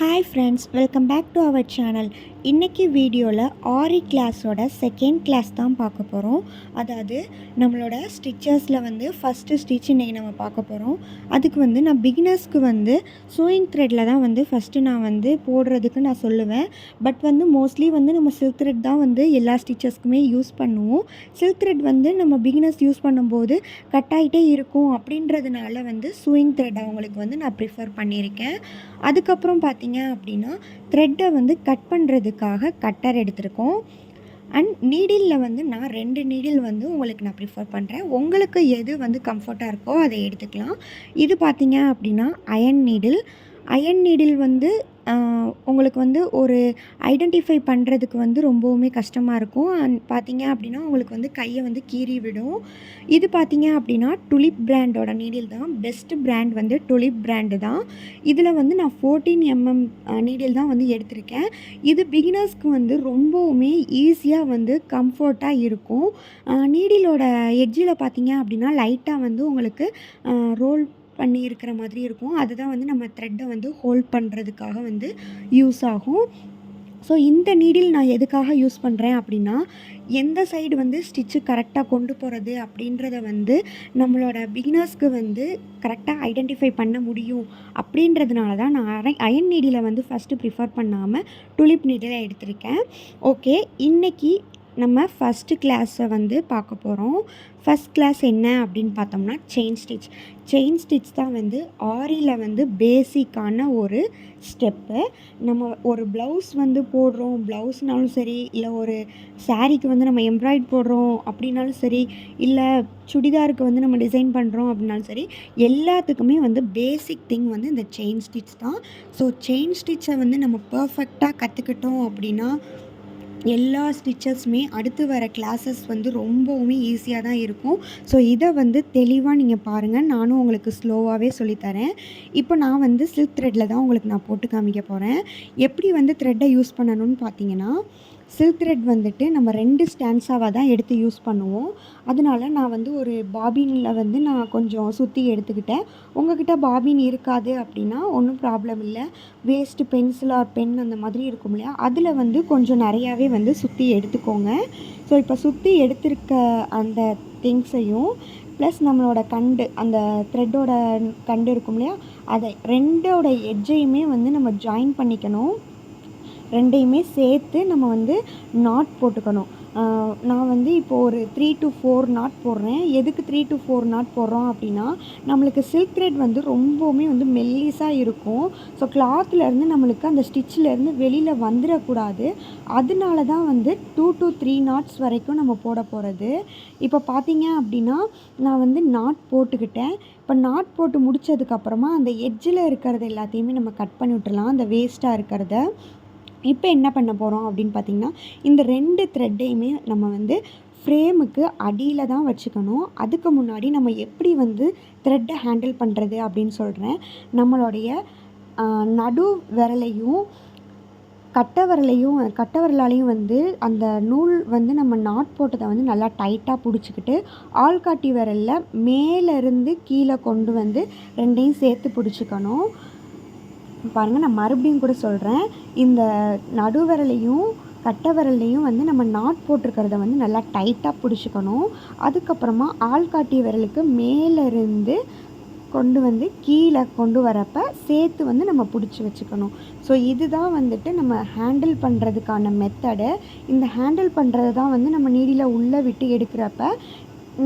Hi friends, welcome back to our channel. இன்றைக்கி வீடியோவில் ஆரி கிளாஸோட செகண்ட் கிளாஸ் தான் பார்க்க போகிறோம். அதாவது நம்மளோட ஸ்டிச்சஸில் ஃபஸ்ட்டு ஸ்டிச் இன்றைக்கி நம்ம பார்க்க போகிறோம். அதுக்கு நான் பிகினர்ஸ்க்கு சூயிங் த்ரெட்டில் தான் ஃபஸ்ட்டு நான் போடுறதுக்கு நான் சொல்லுவேன். பட் மோஸ்ட்லி நம்ம சில்க் த்ரெட் தான் எல்லா ஸ்டிச்சஸ்க்குமே யூஸ் பண்ணுவோம். சில்க் த்ரெட் நம்ம பிகினர்ஸ் யூஸ் பண்ணும்போது கட் ஆகிட்டே இருக்கும் அப்படின்றதுனால சூயிங் த்ரெட் அவங்களுக்கு நான் ப்ரிஃபர் பண்ணியிருக்கேன். அதுக்கப்புறம் பார்த்தீங்க அப்படின்னா த்ரெட்டை கட் பண்ணுறதுக்காக கட்டர் எடுத்திருக்கோம். அண்ட் நீடிலில் நான் 2 நீடில் உங்களுக்கு நான் ப்ரிஃபர் பண்ணுறேன். உங்களுக்கு எது கம்ஃபர்ட்டாக இருக்கோ அதை எடுத்துக்கலாம். இது பார்த்தீங்க அப்படின்னா அயன் நீடில் உங்களுக்கு ஒரு ஐடென்டிஃபை பண்ணுறதுக்கு ரொம்பவுமே கஷ்டமாக இருக்கும். அண்ட் பார்த்தீங்க அப்படின்னா உங்களுக்கு கையை கீறி விடும். இது பார்த்தீங்க அப்படின்னா டுலிப் பிராண்டோட நீடில் தான். பெஸ்ட் பிராண்ட் டுலிப் பிராண்டு தான். இதில் நான் 14 mm நீடில் தான் எடுத்திருக்கேன். இது பிகினர்ஸ்க்கு ரொம்பவுமே ஈஸியாக கம்ஃபர்ட்டாக இருக்கும். நீடிலோட எட்ஜில் பார்த்தீங்க அப்படின்னா லைட்டாக உங்களுக்கு ரோல் பண்ணி இருக்கிற மாதிரி இருக்கும். அதுதான் நம்ம த்ரெட்டை ஹோல்ட் பண்ணுறதுக்காக யூஸ் ஆகும். ஸோ இந்த நீடில் நான் எதுக்காக யூஸ் பண்ணுறேன் அப்படின்னா, எந்த சைடு ஸ்டிச்சு கரெக்டாக கொண்டு போகிறது அப்படின்றத நம்மளோட பிகினர்ஸ்க்கு கரெக்டாக ஐடென்டிஃபை பண்ண முடியும் அப்படின்றதுனால தான் நான் அயன் நீடிலை ஃபஸ்ட்டு ப்ரிஃபர் பண்ணாமல் டுலிப் நீடிலை எடுத்திருக்கேன். ஓகே, இன்றைக்கி நம்ம ஃபஸ்ட்டு கிளாஸை பார்க்க போகிறோம். ஃபஸ்ட் கிளாஸ் என்ன அப்படின்னு பார்த்தோம்னா செயின் ஸ்டிச் தான் ஆரியில் பேசிக்கான ஒரு ஸ்டெப்பு. நம்ம ஒரு ப்ளவுஸ் போடுறோம், ப்ளவுஸ்னாலும் சரி, இல்லை ஒரு சாரீக்கு நம்ம எம்ப்ராய்ட் போடுறோம் அப்படின்னாலும் சரி, இல்லை சுடிதாருக்கு நம்ம டிசைன் பண்ணுறோம் அப்படின்னாலும் சரி, எல்லாத்துக்குமே பேசிக் திங் இந்த செயின் ஸ்டிச் தான். ஸோ செயின் ஸ்டிச்சை நம்ம பர்ஃபெக்டாக கற்றுக்கிட்டோம் அப்படின்னா எல்லா ஸ்டிச்சஸுமே அடுத்து வர கிளாஸஸ் ரொம்பவுமே ஈஸியாக தான் இருக்கும். ஸோ இதை தெளிவாக நீங்கள் பாருங்கள். நானும் உங்களுக்கு ஸ்லோவாகவே சொல்லித்தரேன். இப்போ நான் சில்க் த்ரெட்டில் தான் உங்களுக்கு நான் போட்டு காமிக்க போகிறேன். எப்படி த்ரெட்டை யூஸ் பண்ணணும்னு பார்த்தீங்கன்னா, சில்க் த்ரெட் நம்ம 2 ஸ்டான்ஸாவாக தான் எடுத்து யூஸ் பண்ணுவோம். அதனால நான் ஒரு பாபினில் நான் கொஞ்சம் சுற்றி எடுத்துக்கிட்டேன். உங்கள்கிட்ட பாபின் இருக்காது அப்படின்னா ஒன்றும் ப்ராப்ளம் இல்லை. வேஸ்ட்டு பென்சில் ஆர் பென் அந்த மாதிரி இருக்கும் இல்லையா, அதில் கொஞ்சம் நிறையாவே சுற்றி எடுத்துக்கோங்க. ஸோ இப்போ சுற்றி எடுத்திருக்க அந்த திங்ஸையும் ப்ளஸ் நம்மளோட அந்த த்ரெட்டோட கண்டு இருக்கும் இல்லையா, அதை 2ஓட எட்ஜையுமே நம்ம ஜாயின் பண்ணிக்கணும். 2யுமே சேர்த்து நம்ம நாட் போட்டுக்கணும். நான் இப்போ ஒரு 3 to 4 நாட் போடுறேன். எதுக்கு 3 to 4 நாட் போடுறோம் அப்படின்னா, நம்மளுக்கு சில்க் த்ரெட் ரொம்பவுமே மெல்லிஸாக இருக்கும். ஸோ கிளாத்லேருந்து நம்மளுக்கு அந்த ஸ்டிச்சிலேருந்து வெளியில் வந்துடக்கூடாது. அதனால தான் 2 to 3 நாட்ஸ் வரைக்கும் நம்ம போட போகிறது. இப்போ பார்த்தீங்க அப்படின்னா நான் நாட் போட்டுக்கிட்டேன். இப்போ நாட் போட்டு முடித்ததுக்கப்புறமா அந்த எட்ஜில் இருக்கிறது எல்லாத்தையுமே நம்ம கட் பண்ணி விட்டுறலாம், அந்த வேஸ்ட்டாக இருக்கிறத. இப்போ என்ன பண்ண போகிறோம் அப்படின்னு பார்த்திங்கன்னா, இந்த 2 த்ரெட்டையுமே நம்ம ஃப்ரேமுக்கு அடியில் தான் வச்சுக்கணும். அதுக்கு முன்னாடி நம்ம எப்படி த்ரெட்டை ஹேண்டில் பண்ணுறது அப்படின்னு சொல்கிறேன். நம்மளுடைய நடு விரலையும் கட்டை விரலாலையும் அந்த நூல் நம்ம நாட் போட்டதை நல்லா டைட்டாக பிடிச்சிக்கிட்டு, ஆள்காட்டி விரலில் மேலேருந்து கீழே கொண்டு 2யும் சேர்த்து பிடிச்சிக்கணும். பாருங்கள், நான் மறுபடியும் கூட சொல்கிறேன். இந்த நடுவிரலையும் கட்டை விரல்லையும் நம்ம நாட் போட்டிருக்கிறத நல்லா டைட்டாக பிடிச்சிக்கணும். அதுக்கப்புறமா ஆள்காட்டி விரலுக்கு மேலேருந்து கொண்டு கீழே கொண்டு வரப்போ சேர்த்து நம்ம பிடிச்சி வச்சுக்கணும். ஸோ இதுதான் நம்ம ஹேண்டில் பண்ணுறதுக்கான மெத்தடு. இந்த ஹேண்டில் பண்ணுறது தான் நம்ம நீடியில் உள்ளே விட்டு எடுக்கிறப்ப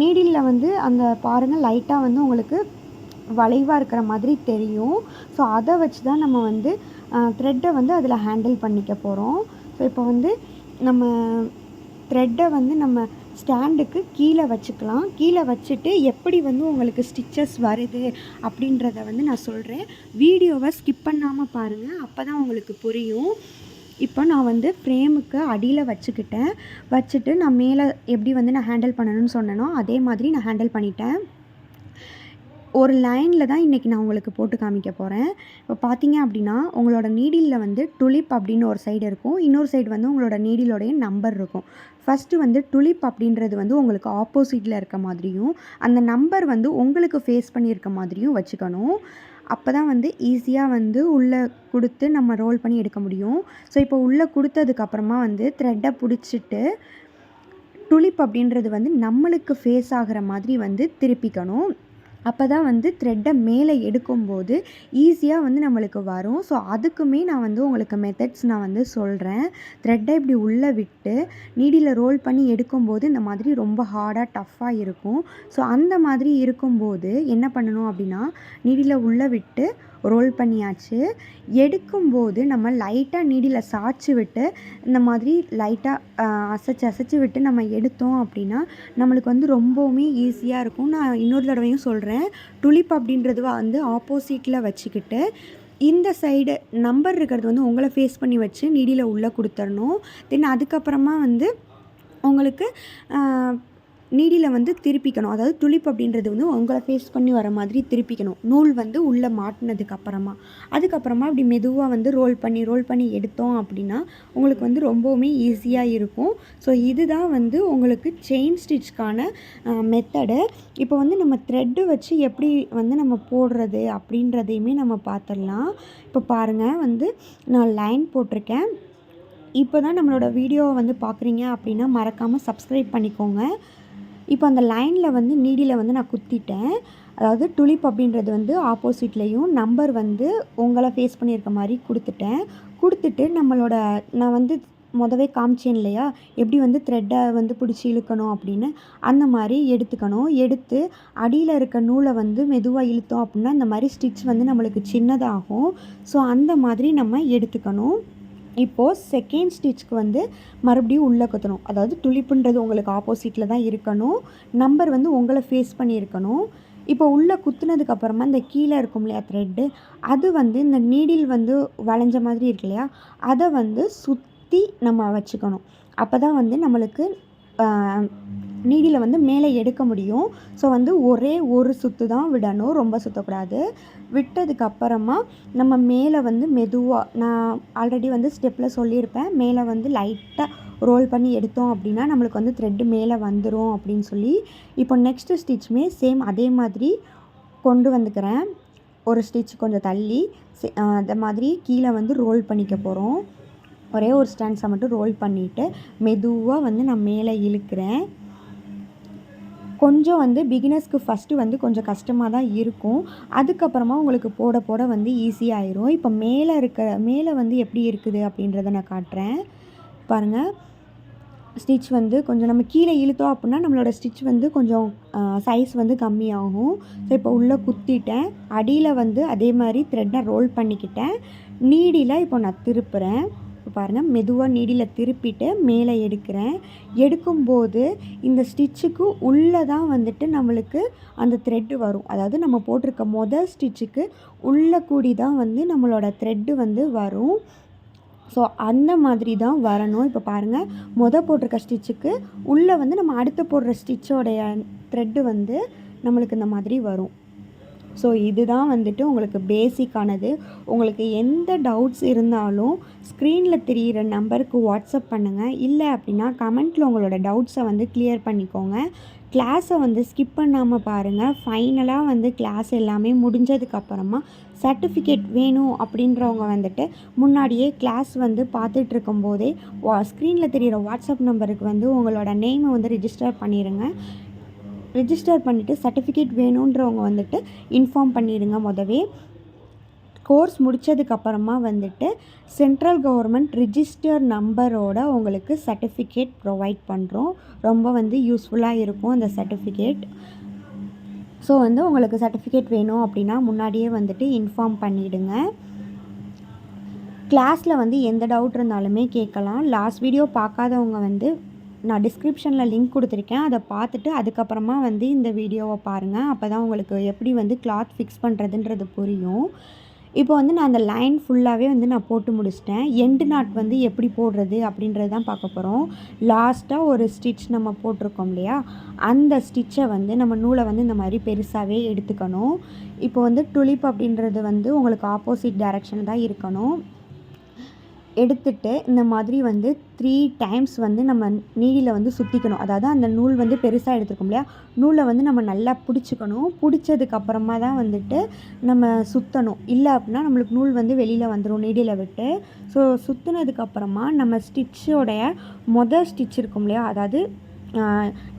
நீடிலில் அந்த பாருங்கள் லைட்டாக உங்களுக்கு வளைவாக இருக்கிற மாதிரி தெரியும். ஸோ அதை வச்சு தான் நம்ம த்ரெட்டை அதில் ஹேண்டில் பண்ணிக்க போகிறோம். ஸோ இப்போ நம்ம த்ரெட்டை நம்ம ஸ்டாண்டுக்கு கீழே வச்சுக்கலாம். கீழே வச்சுட்டு எப்படி உங்களுக்கு ஸ்டிச்சஸ் வருது அப்படின்றத நான் சொல்கிறேன். வீடியோவை ஸ்கிப் பண்ணாமல் பாருங்கள், அப்போ தான் உங்களுக்கு புரியும். இப்போ நான் ஃப்ரேமுக்கு அடியில் வச்சுட்டு நான் மேலே எப்படி நான் ஹேண்டில் பண்ணணும்னு சொன்னேனோ அதே மாதிரி நான் ஹேண்டில் பண்ணிட்டேன். ஒரு லைனில் தான் இன்றைக்கி நான் உங்களுக்கு போட்டு காமிக்க போகிறேன். இப்போ பார்த்தீங்க அப்படின்னா உங்களோட நீடிலில் டுலிப் அப்படின்னு ஒரு சைடு இருக்கும், இன்னொரு சைடு உங்களோட நீடிலோடைய நம்பர் இருக்கும். ஃபஸ்ட்டு டுலிப் அப்படின்றது உங்களுக்கு ஆப்போசிட்டில் இருக்க மாதிரியும், அந்த நம்பர் உங்களுக்கு ஃபேஸ் பண்ணியிருக்க மாதிரியும் வச்சுக்கணும். அப்போ தான் வந்து ஈஸியாக வந்து உள்ளே கொடுத்து நம்ம ரோல் பண்ணி எடுக்க முடியும். ஸோ இப்போ உள்ளே கொடுத்ததுக்கப்புறமா வந்து த்ரெட்டை பிடிச்சிட்டு டுலிப் அப்படின்றது வந்து நம்மளுக்கு ஃபேஸ் ஆகிற மாதிரி வந்து திருப்பிக்கணும். அப்போ தான் வந்து த்ரெட்டை மேலே எடுக்கும்போது ஈஸியாக வந்து நம்மளுக்கு வரும். ஸோ அதுக்குமே நான் வந்து உங்களுக்கு மெத்தட்ஸ் நான் வந்து சொல்கிறேன். த்ரெட்டை இப்படி உள்ளே விட்டு நீடியில் ரோல் பண்ணி எடுக்கும்போது இந்த மாதிரி ரொம்ப ஹார்டாக டஃப்பாக இருக்கும். ஸோ அந்த மாதிரி இருக்கும்போது என்ன பண்ணணும் அப்படின்னா, நீடியில் உள்ளே விட்டு ரோல் பண்ணியாச்சு. எடுக்கும்போது நம்ம லைட்டாக நீடியில் சாய்ச்சி விட்டு இந்த மாதிரி லைட்டாக அசைச்சு விட்டு நம்ம எடுத்தோம் அப்படின்னா நம்மளுக்கு வந்து ரொம்பவுமே ஈஸியாக இருக்கும். நான் இன்னொரு தடவையும் சொல்கிறேன். டுலிப் அப்படின்றது வந்து ஆப்போசிட்டில் வச்சுக்கிட்டு இந்த சைடு நம்பர் இருக்கிறது வந்து உங்களை ஃபேஸ் பண்ணி வச்சு நீடியில் உள்ளே கொடுத்துடணும். தென் அதுக்கப்புறமா வந்து உங்களுக்கு நீடியில் வந்து திருப்பிக்கணும். அதாவது டுலிப் அப்படின்றது வந்து உங்களை ஃபேஸ் பண்ணி வர மாதிரி திருப்பிக்கணும். நூல் வந்து உள்ளே மாட்டினதுக்கப்புறமா அதுக்கப்புறமா இப்படி மெதுவாக வந்து ரோல் பண்ணி எடுத்தோம் அப்படின்னா உங்களுக்கு வந்து ரொம்பவுமே ஈஸியாக இருக்கும். ஸோ இதுதான் வந்து உங்களுக்கு செயின் ஸ்டிச்க்கான மெத்தடு. இப்போ வந்து நம்ம த்ரெட்டு வச்சு எப்படி வந்து நம்ம போடுறது அப்படின்றதையுமே நம்ம பார்த்துடலாம். இப்போ பாருங்கள், வந்து நான் லைன் போட்டிருக்கேன். இப்போ தான் நம்மளோட வீடியோவை வந்து பார்க்குறீங்க அப்படின்னா மறக்காமல் சப்ஸ்கிரைப் பண்ணிக்கோங்க. இப்போ அந்த லைனில் வந்து நீடியில் வந்து நான் குத்திட்டேன். அதாவது டுலிப் அப்படின்றது வந்து ஆப்போசிட்லேயும் நம்பர் வந்து உங்களை ஃபேஸ் பண்ணியிருக்க மாதிரி கொடுத்துட்டு நான் வந்து மொதவே காமிச்சேன் இல்லையா, எப்படி வந்து த்ரெட்டை வந்து பிடிச்சி இழுக்கணும் அப்படின்னு, அந்த மாதிரி எடுத்துக்கணும். எடுத்து அடியில் இருக்க நூலை வந்து மெதுவாக இழுத்தோம் அப்படின்னா இந்த மாதிரி ஸ்டிச் வந்து நம்மளுக்கு சின்னதாகும். ஸோ அந்த மாதிரி நம்ம எடுத்துக்கணும். இப்போது செகண்ட் ஸ்டிச்சுக்கு வந்து மறுபடியும் உள்ளே குத்தணும். அதாவது டுலிப்புன்றது உங்களுக்கு ஆப்போசிட்டில் தான் இருக்கணும். நம்பர் வந்து உங்களை ஃபேஸ் பண்ணியிருக்கணும். இப்போ உள்ளே குத்துனதுக்கப்புறமா இந்த கீழே இருக்கும் இல்லையா த்ரெட்டு, அது வந்து இந்த நீடில் வந்து வளைஞ்ச மாதிரி இருக்கு இல்லையா, அதை வந்து சுற்றி நம்ம வச்சுக்கணும். அப்போ தான் வந்து நம்மளுக்கு நீடியில் வந்து மேலே எடுக்க முடியும். ஸோ வந்து ஒரே ஒரு சுற்று தான் விடணும், ரொம்ப சுற்றக்கூடாது. விட்டதுக்கப்புறமா நம்ம மேலே வந்து மெதுவாக, நான் ஆல்ரெடி வந்து ஸ்டெப்பில் சொல்லியிருப்பேன், மேலே வந்து லைட்டாக ரோல் பண்ணி எடுத்தோம் அப்படின்னா நம்மளுக்கு வந்து த்ரெட்டு மேலே வந்துடும் அப்படின்னு சொல்லி. இப்போ நெக்ஸ்ட்டு ஸ்டிச்சுமே சேம் அதே மாதிரி கொண்டு வந்துக்கிறேன். ஒரு ஸ்டிச் கொஞ்சம் தள்ளி அந்த மாதிரி கீழே வந்து ரோல் பண்ணிக்க போகிறோம். ஒரே ஒரு ஸ்டாண்ட்ஸை மட்டும் ரோல் பண்ணிவிட்டு மெதுவாக வந்து நான் மேலே இழுக்கிறேன். கொஞ்சம் வந்து பிகினர்ஸ்க்கு ஃபஸ்ட்டு வந்து கொஞ்சம் கஷ்டமாக தான் இருக்கும். அதுக்கப்புறமா உங்களுக்கு போட வந்து ஈஸியாகிடும். இப்போ மேலே வந்து எப்படி இருக்குது அப்படின்றத நான் காட்டுறேன். பாருங்கள், ஸ்டிச் வந்து கொஞ்சம் நம்ம கீழே இழுத்தோம் அப்படின்னா நம்மளோட ஸ்டிச் வந்து கொஞ்சம் சைஸ் வந்து கம்மியாகும். ஸோ இப்போ உள்ளே குத்திட்டேன். அடியில் வந்து அதே மாதிரி த்ரெட்டை ரோல் பண்ணிக்கிட்டேன். நீடியில் இப்போ நான் திருப்புறேன். இப்போ பாருங்கள், மெதுவாக நீடியில் திருப்பிட்டு மேலே எடுக்கும்போது இந்த ஸ்டிச்சுக்கு உள்ளே தான் வந்துட்டு நம்மளுக்கு அந்த த்ரெட்டு வரும். அதாவது நம்ம போட்டிருக்க முதல் ஸ்டிச்சுக்கு உள்ளே கூடி தான் வந்து நம்மளோட த்ரெட்டு வந்து வரும். ஸோ அந்த மாதிரி தான் வரணும். இப்போ பாருங்கள், போட்டிருக்க ஸ்டிச்சுக்கு உள்ளே வந்து நம்ம அடுத்து போடுற ஸ்டிச்சோடைய த்ரெட்டு வந்து நம்மளுக்கு இந்த மாதிரி வரும். ஸோ இதுதான் வந்துட்டு உங்களுக்கு பேசிக்கானது. உங்களுக்கு எந்த டவுட்ஸ் இருந்தாலும் ஸ்க்ரீனில் தெரிகிற நம்பருக்கு வாட்ஸ்அப் பண்ணுங்கள். இல்லை அப்படின்னா கமெண்ட்டில் உங்களோட டவுட்ஸை வந்து கிளியர் பண்ணிக்கோங்க. கிளாஸை வந்து ஸ்கிப் பண்ணாமல் பாருங்கள். ஃபைனலாக வந்து கிளாஸ் எல்லாமே முடிஞ்சதுக்கப்புறமா சர்டிஃபிகேட் வேணும் அப்படின்றவங்க வந்துட்டு முன்னாடியே கிளாஸ் வந்து பார்த்துட்ருக்கும் போதே ஸ்க்ரீனில் தெரிகிற வாட்ஸ்அப் நம்பருக்கு வந்து உங்களோட நேமை வந்து ரிஜிஸ்டர் பண்ணிவிட்டு சர்டிஃபிகேட் வேணுன்றவங்க வந்துட்டு இன்ஃபார்ம் பண்ணிடுங்க. முதவே கோர்ஸ் முடித்ததுக்கப்புறமா வந்துட்டு சென்ட்ரல் கவர்மெண்ட் ரிஜிஸ்டர் நம்பரோட உங்களுக்கு சர்டிஃபிகேட் ப்ரொவைட் பண்ணுறோம். ரொம்ப வந்து யூஸ்ஃபுல்லாக இருக்கும் அந்த சர்டிஃபிகேட். ஸோ வந்து உங்களுக்கு சர்டிஃபிகேட் வேணும் அப்படின்னா முன்னாடியே வந்துட்டு இன்ஃபார்ம் பண்ணிவிடுங்க. கிளாஸில் வந்து எந்த டவுட் இருந்தாலுமே கேட்கலாம். லாஸ்ட் வீடியோ பார்க்காதவங்க வந்து நான் டிஸ்கிரிப்ஷனில் லிங்க் கொடுத்துருக்கேன், அதை பார்த்துட்டு அதுக்கப்புறமா வந்து இந்த வீடியோவை பாருங்கள். அப்போ தான் உங்களுக்கு எப்படி வந்து கிளாத் ஃபிக்ஸ் பண்ணுறதுன்றது புரியும். இப்போ வந்து நான் அந்த லைன் ஃபுல்லாகவே வந்து நான் போட்டு முடிச்சிட்டேன். எண்டு நாட் வந்து எப்படி போடுறது அப்படின்றது தான் பார்க்க போகிறோம். லாஸ்ட்டாக ஒரு ஸ்டிச் நம்ம போட்டிருக்கோம் இல்லையா, அந்த ஸ்டிச்சை வந்து நம்ம நூலை வந்து இந்த மாதிரி பெருசாகவே எடுத்துக்கணும். இப்போ வந்து டுலிப் அப்படின்றது வந்து உங்களுக்கு ஆப்போசிட் டைரக்ஷன் தான் இருக்கணும். எடுத்துட்டு இந்த மாதிரி வந்து 3 டைம்ஸ் வந்து நம்ம நீடியில் வந்து சுற்றிக்கணும். அதாவது அந்த நூல் வந்து பெருசாக எடுத்துருக்கோம் இல்லையா, நூலை வந்து நம்ம நல்லா பிடிச்சிக்கணும். பிடிச்சதுக்கப்புறமா தான் வந்துட்டு நம்ம சுற்றணும். இல்லை அப்படின்னா நம்மளுக்கு நூல் வந்து வெளியில் வந்துடும் நீடியில் விட்டு. ஸோ சுற்றுனதுக்கப்புறமா நம்ம ஸ்டிச்சோடைய ஸ்டிச் இருக்கும் இல்லையா, அதாவது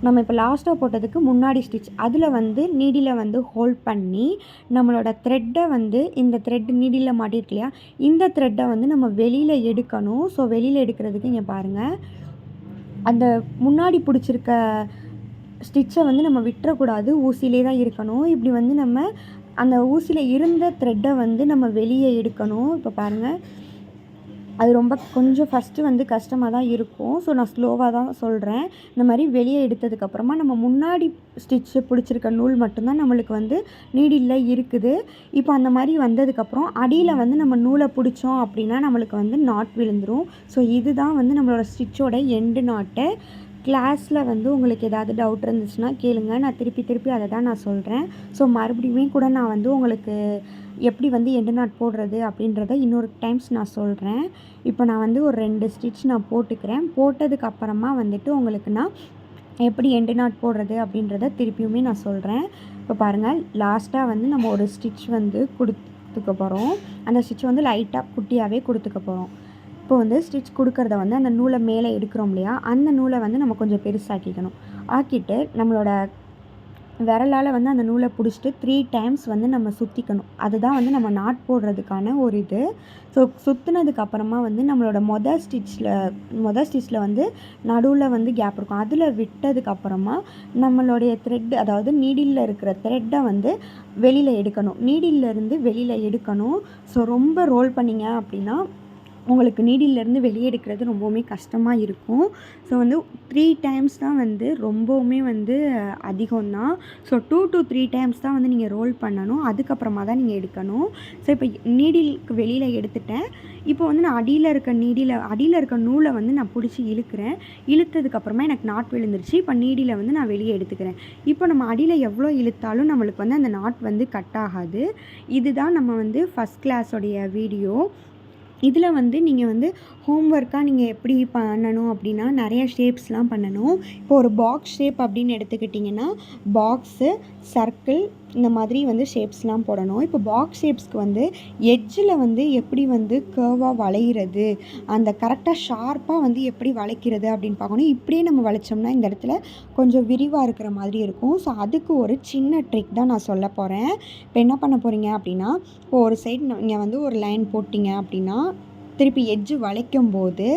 நம்ம இப்போ லாஸ்ட்டாக போட்டதுக்கு முன்னாடி ஸ்டிச் அதில் வந்து நீடியில் வந்து ஹோல்ட் பண்ணி நம்மளோட த்ரெட்டை வந்து இந்த த்ரெட் நீடியில் மாட்டிருக்கு இல்லையா, இந்த த்ரெட்டை வந்து நம்ம வெளியில் எடுக்கணும். ஸோ வெளியில் எடுக்கிறதுக்கு இங்கே பாருங்கள், அந்த முன்னாடி பிடிச்சிருக்க ஸ்டிச்சை வந்து நம்ம விட்டுறக்கூடாது, ஊசியிலே தான் இருக்கணும். இப்படி வந்து நம்ம அந்த ஊசியில் இருந்த த்ரெட்டை வந்து நம்ம வெளியே எடுக்கணும். இப்போ பாருங்கள், அது ரொம்ப கொஞ்சம் ஃபஸ்ட்டு வந்து கஷ்டமாக தான் இருக்கும். ஸோ நான் ஸ்லோவாக தான் சொல்கிறேன். இந்த மாதிரி வெளியே எடுத்ததுக்கப்புறமா நம்ம முன்னாடி ஸ்டிச்சு பிடிச்சிருக்க நூல் மட்டும்தான் நம்மளுக்கு வந்து நீடில்ல இருக்குது. இப்போ அந்த மாதிரி வந்ததுக்கப்புறம் அடியில் வந்து நம்ம நூலை பிடிச்சோம் அப்படின்னா நம்மளுக்கு வந்து நாட் விழுந்துடும். ஸோ இதுதான் வந்து நம்மளோட ஸ்டிச்சோட எண்டு நாட்டு. கிளாஸில் வந்து உங்களுக்கு ஏதாவது டவுட் இருந்துச்சுன்னா கேளுங்க, நான் திருப்பி அதை தான் நான் சொல்கிறேன். ஸோ மறுபடியுமே கூட நான் வந்து உங்களுக்கு எப்படி வந்து எண்டு நாட் போடுறது அப்படின்றத இன்னொரு டைம்ஸ் நான் சொல்கிறேன். இப்போ நான் வந்து ஒரு 2 ஸ்டிச் நான் போட்டுக்கிறேன். போட்டதுக்கப்புறமா வந்துட்டு உங்களுக்கு நான் எப்படி எண்டு நாட் போடுறது அப்படின்றத திருப்பியுமே நான் சொல்கிறேன். இப்போ பாருங்கள், லாஸ்ட்டாக வந்து நம்ம ஒரு ஸ்டிச் வந்து கொடுத்துக்க போகிறோம். அந்த ஸ்டிச் வந்து லைட்டாக குட்டியாகவே கொடுத்துக்க போகிறோம். இப்போ வந்து ஸ்டிச் கொடுக்கறத வந்து அந்த நூலை மேலே எடுக்கிறோம் இல்லையா, அந்த நூலை வந்து நம்ம கொஞ்சம் பெருசாக்கிக்கணும். ஆக்கிட்டு நம்மளோட விரலால் வந்து அந்த நூலை பிடிச்சிட்டு 3 டைம்ஸ் வந்து நம்ம சுற்றிக்கணும். அதுதான் வந்து நம்ம நாட் போடுறதுக்கான ஒரு இது. ஸோ சுற்றுனதுக்கப்புறமா வந்து நம்மளோட ஸ்டிச்சில் வந்து நடுவில் வந்து கேப் இருக்கும். அதில் விட்டதுக்கப்புறமா நம்மளுடைய த்ரெட், அதாவது நீடிலில் இருக்கிற த்ரெட்டை வந்து வெளியில் எடுக்கணும். நீடிலிருந்து வெளியில் எடுக்கணும். ஸோ ரொம்ப ரோல் பண்ணிங்க அப்படின்னா உங்களுக்கு நீடிலேருந்து வெளியே எடுக்கிறது ரொம்பவுமே கஷ்டமாக இருக்கும். ஸோ வந்து 3 டைம்ஸ் தான் வந்து ரொம்பவுமே வந்து அதிகம்தான். ஸோ 2 to 3 டைம்ஸ் தான் வந்து நீங்கள் ரோல் பண்ணணும். அதுக்கப்புறமா தான் நீங்கள் எடுக்கணும். ஸோ இப்போ நீடிலுக்கு வெளியில் எடுத்துட்டேன். இப்போ வந்து நான் அடியில் இருக்க நூலை வந்து நான் பிடிச்சி இழுக்கிறேன். இழுத்ததுக்கப்புறமா எனக்கு நாட் விழுந்துருச்சு. இப்போ நீடியில் வந்து நான் வெளியே எடுத்துக்கிறேன். இப்போ நம்ம அடியில் எவ்வளோ இழுத்தாலும் நம்மளுக்கு வந்து அந்த நாட் வந்து கட் ஆகாது. இதுதான் நம்ம வந்து ஃபஸ்ட் கிளாஸோடைய வீடியோ. இதில் வந்து நீங்கள் வந்து ஹோம்ஒர்க்காக நீங்கள் எப்படி பண்ணணும் அப்படின்னா நிறைய ஷேப்ஸ்லாம் பண்ணணும். இப்போ ஒரு பாக்ஸ் ஷேப் அப்படின்னு எடுத்துக்கிட்டிங்கன்னா பாக்ஸு, சர்க்கிள், இந்த மாதிரி வந்து ஷேப்ஸ்லாம் போடணும். இப்போ பாக்ஸ் ஷேப்ஸ்க்கு வந்து எட்ஜில் வந்து எப்படி வந்து கர்வாக வளைகிறது, அந்த கரெக்டாக ஷார்ப்பாக வந்து எப்படி வளைக்கிறது அப்படின்னு பார்க்கணும். இப்படியே நம்ம வளைச்சோம்னா இந்த இடத்துல கொஞ்சம் விரிவாக இருக்கிற மாதிரி இருக்கும். ஸோ அதுக்கு ஒரு சின்ன ட்ரிக் தான் நான் சொல்ல போகிறேன். இப்போ என்ன பண்ண போகிறீங்க அப்படின்னா, இப்போ ஒரு சைடு நீங்கள் வந்து ஒரு லைன் போட்டிங்க அப்படின்னா திருப்பி எட்ஜு வளைக்கும்போது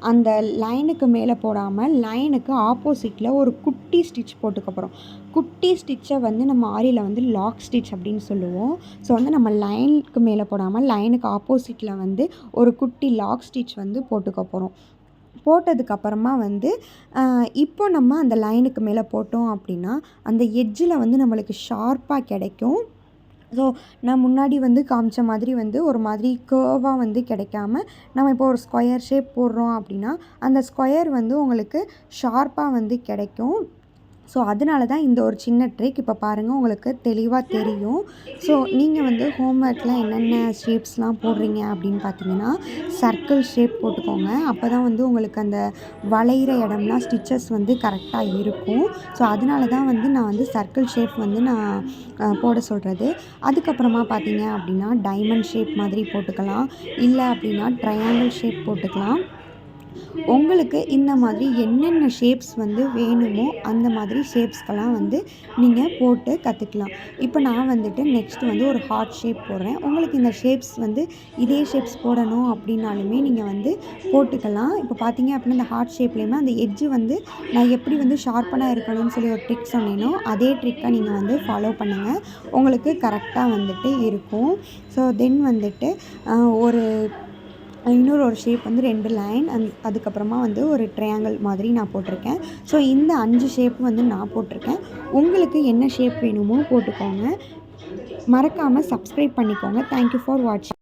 அந்த லைனுக்கு மேலே போடாமல் லைனுக்கு ஆப்போசிட்டில் ஒரு குட்டி ஸ்டிச் போட்டுக்க போகிறோம். குட்டி ஸ்டிச்சை வந்து நம்ம ஆரியில் வந்து லாக் ஸ்டிச் அப்படின்னு சொல்லுவோம். ஸோ வந்து நம்ம லைனுக்கு மேலே போடாமல் லைனுக்கு ஆப்போசிட்டில் வந்து ஒரு குட்டி லாக் ஸ்டிச் வந்து போட்டுக்க போகிறோம். போட்டதுக்கப்புறமா வந்து இப்போ நம்ம அந்த லைனுக்கு மேலே போட்டோம் அப்படின்னா அந்த எட்ஜில் வந்து நம்மளுக்கு ஷார்ப்பாக கிடைக்கும். ஸோ நான் முன்னாடி வந்து காமிச்ச மாதிரி வந்து ஒரு மாதிரி கர்வாக வந்து கிடைக்காம நம்ம இப்போ ஒரு ஸ்கொயர் ஷேப் போடுறோம் அப்படின்னா அந்த ஸ்கொயர் வந்து உங்களுக்கு ஷார்ப்பாக வந்து கிடைக்கும். ஸோ அதனால தான் இந்த ஒரு சின்ன ட்ரிக். இப்போ பாருங்கள், உங்களுக்கு தெளிவாக தெரியும். ஸோ நீங்கள் வந்து ஹோம்ஒர்க்கில் என்னென்ன ஷேப்ஸ்லாம் போடுறீங்க அப்படின்னு பார்த்தீங்கன்னா சர்க்கிள் ஷேப் போட்டுக்கோங்க. அப்போ தான் வந்து உங்களுக்கு அந்த வளைகிற இடம்லாம் ஸ்டிச்சஸ் வந்து கரெக்டாக இருக்கும். ஸோ அதனால தான் வந்து நான் வந்து சர்க்கிள் ஷேப் வந்து நான் போட சொல்கிறது. அதுக்கப்புறமா பார்த்தீங்க அப்படின்னா டைமண்ட் ஷேப் மாதிரி போட்டுக்கலாம், இல்லை அப்படின்னா ட்ரையாங்கிள் ஷேப் போட்டுக்கலாம். உங்களுக்கு இந்த மாதிரி என்னென்ன ஷேப்ஸ் வந்து வேணுமோ அந்த மாதிரி ஷேப்ஸ்க்கெல்லாம் வந்து நீங்கள் போட்டு கற்றுக்கலாம். இப்போ நான் வந்துட்டு நெக்ஸ்ட்டு வந்து ஒரு ஹார்ட் ஷேப் போடுறேன். உங்களுக்கு இந்த ஷேப்ஸ் வந்து இதே ஷேப்ஸ் போடணும் அப்படின்னாலுமே நீங்கள் வந்து போட்டுக்கலாம். இப்போ பார்த்தீங்க அப்படின்னா இந்த ஹார்ட் ஷேப்லேயுமே அந்த எட்ஜு வந்து நான் எப்படி வந்து ஷார்ப்பனாக இருக்கணும்னு சொல்லி ஒரு ட்ரிக் சொன்னேனோ அதே ட்ரிக்கை நீங்கள் வந்து ஃபாலோ பண்ணுங்கள். உங்களுக்கு கரெக்டாக வந்துட்டு இருக்கும். ஸோ தென் வந்துட்டு இன்னொரு ஷேப் வந்து 2 லைன் அதுக்கப்புறமா வந்து ஒரு ட்ரையாங்கிள் மாதிரி நான் போட்டிருக்கேன். ஸோ இந்த 5 ஷேப் வந்து நான் போட்டிருக்கேன். உங்களுக்கு என்ன ஷேப் வேணுமோ போட்டுக்கோங்க. மறக்காமல் சப்ஸ்கிரைப் பண்ணிக்கோங்க. தேங்க்யூ ஃபார் வாட்சிங்.